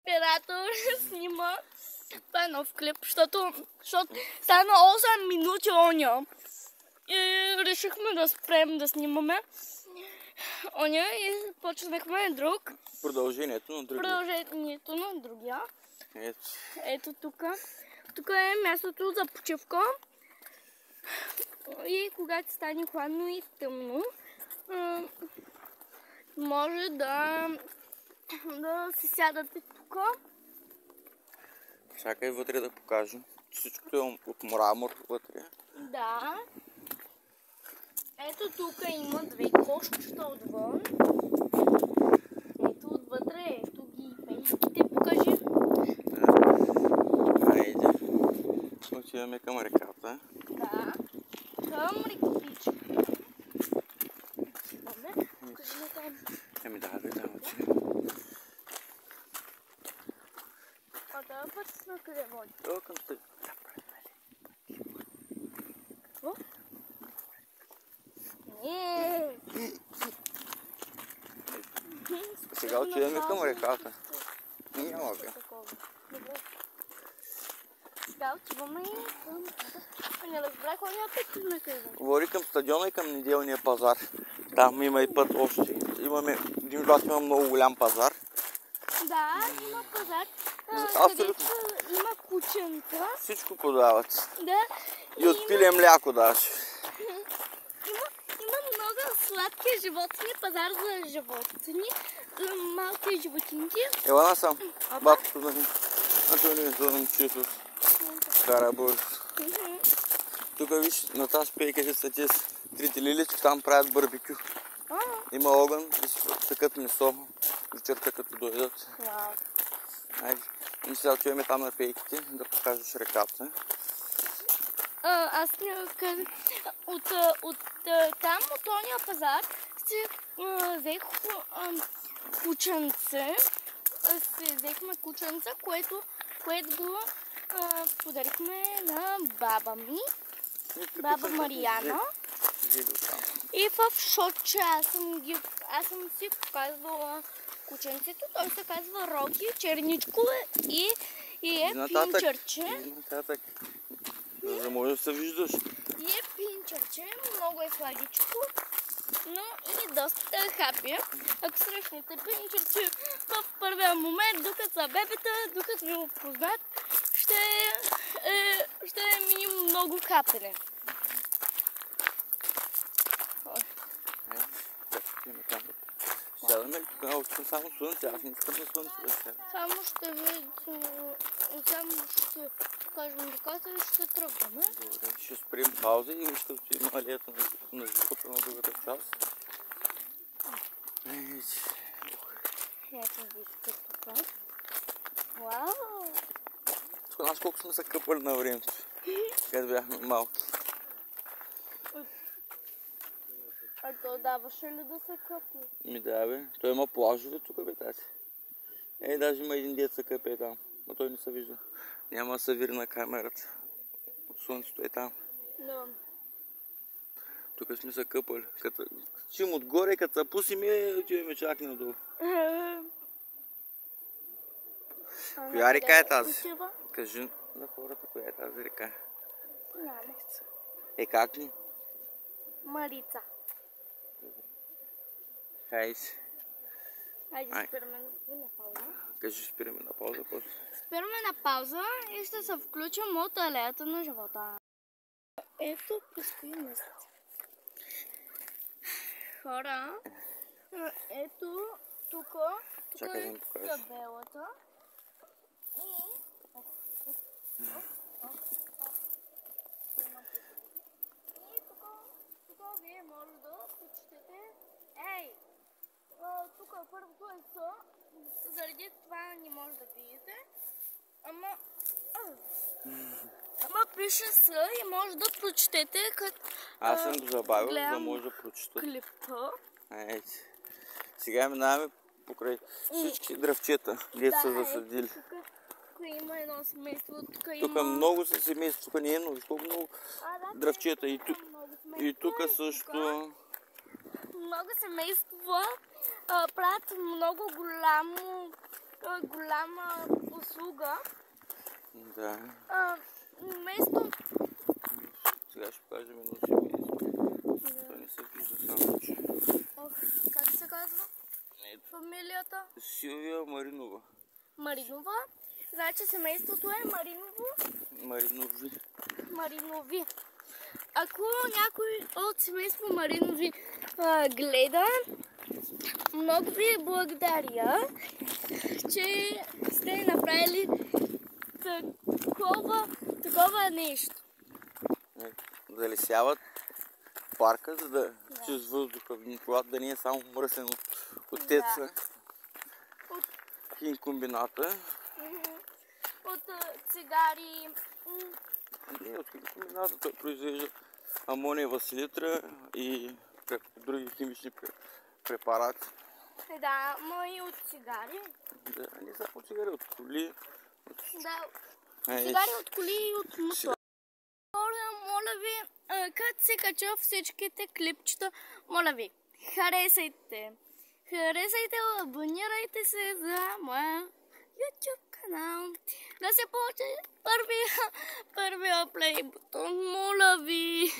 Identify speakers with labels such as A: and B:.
A: оператор снима. Това е нов клип, защото стана 8 минути оня. И решихме да спрем да снимаме оня и почнахме друг.
B: Продължението на другия.
A: Ето тук. Тук е мястото за почивка. И когато стане хладно и тъмно, може да си сядате тук.
B: Чакай вътре да покажем. Всичкото е от мрамор вътре.
A: Да. Ето тук има две кошчета отвън. Ето отвътре, ето ги пейките, покажи.
B: Айде. Отиваме към реката.
A: Да. Към рекичка. Покажи на там.
B: Еми да, там отиваме.
A: А това път на къде води?
B: О, към стъй.
A: Какво?
B: Сега отиваме към реката. Няма бе.
A: Сега отиваме към... Не разбрах, кой няма пъти на къде.
B: Говори към стадиона и към неделния пазар. Там има и път още. Имаме, един град има много голям пазар.
A: Да, има пазар, където има кученца.
B: Всичко продават.
A: Да.
B: И от пиле мляко даже.
A: Има много сладки животни, пазар за животни, малки животинки.
B: Ела насам. Батото на Антонието на момчето. Кара бързо. Тук виж, на тази пейка са тези трите лилички, там правят барбекю. Има огън и си тъкат месо вечерта като дойдат. Айде, и сега отиваме там на пейките да покажеш реката.
A: Аз не казах, от там, от ония пазар, си взех кученце. Взехме кученце, което го подарихме на баба ми, баба Марияна. И в шотче аз съм си показвала кученцето. Той се казва Роки, черничко и е пинчърче.
B: Нататък, за да може да се виждаш.
A: И е пинчърче, много е сладичко, но и доста хапи. Ако срещнете пинчърче в първия момент, докато са бебета, докато ви го познат, ще е минимум много хапене.
B: Сядаме ли тук? Само слънце, аз не искам на слънце да сядам.
A: Само ще покажем реката и ще тръгваме.
B: Добре, ще спрем пауза и ще отидем на алеята на живота на другата част.
A: Ето вижте тук. Вау!
B: Тук нас колко сме се къпали на времето, където бяхме малки.
A: А то даваше ли да се къпи?
B: Ми да бе, той има плажове тук бе тази. Даже има един дет се къпе там, но той не се вижда. Няма да се вири на камерата. Слънцето е там.
A: Да.
B: Тук сме се къпали. Като чим отгоре, като се пусиме, отиваме чак надолу. Коя река е тази? Кажи на хората, коя е тази река.
A: Нямец.
B: Как ли?
A: Марица.
B: Хайде.
A: Хайде, спираме на пауза.
B: Кажи, спираме на пауза.
A: Спираме на пауза и ще се включим от алеята на живота. Ето, предстои месец. Хора, ето, тук е табелата. И тук вие може да прочетете. Тук първото е С. Заради това не може да видите. Ама пише С и може да прочетете като...
B: Аз съм го забавил, за да може да прочета.
A: Клипа.
B: Сега минаваме покрай всички дръвчета, дето са засадили.
A: Тук има едно семейство.
B: Тук много са семейства, тук не е много дръвчета. И тук също.
A: Много семейства правят много голямо голяма услуга.
B: Да.
A: Вместо...
B: Сега ще покажем едно семейство. Това не се вижда само, че...
A: Как се казва фамилията?
B: Силвия Маринова.
A: Маринова. Значи семейството е Маринови. Ако някой от семейство Маринови гледа, много ви благодаря, че сте направили такова нещо.
B: Залесяват парка, за да чрез въздуха, когато да не е само мръсен от теца. Хинкомбината.
A: От цигари.
B: Не, от хинкомбината той произвежда амониева селитра и други химични препарати.
A: Да, но и от цигари.
B: Да, не само от цигари, от коли.
A: Да, цигари от коли и от мотор. Моля ви, като се кача всичките клипчета, моля ви, харесайте, абонирайте се за моя YouTube канал. Да се получи първия плей бутон, моля ви.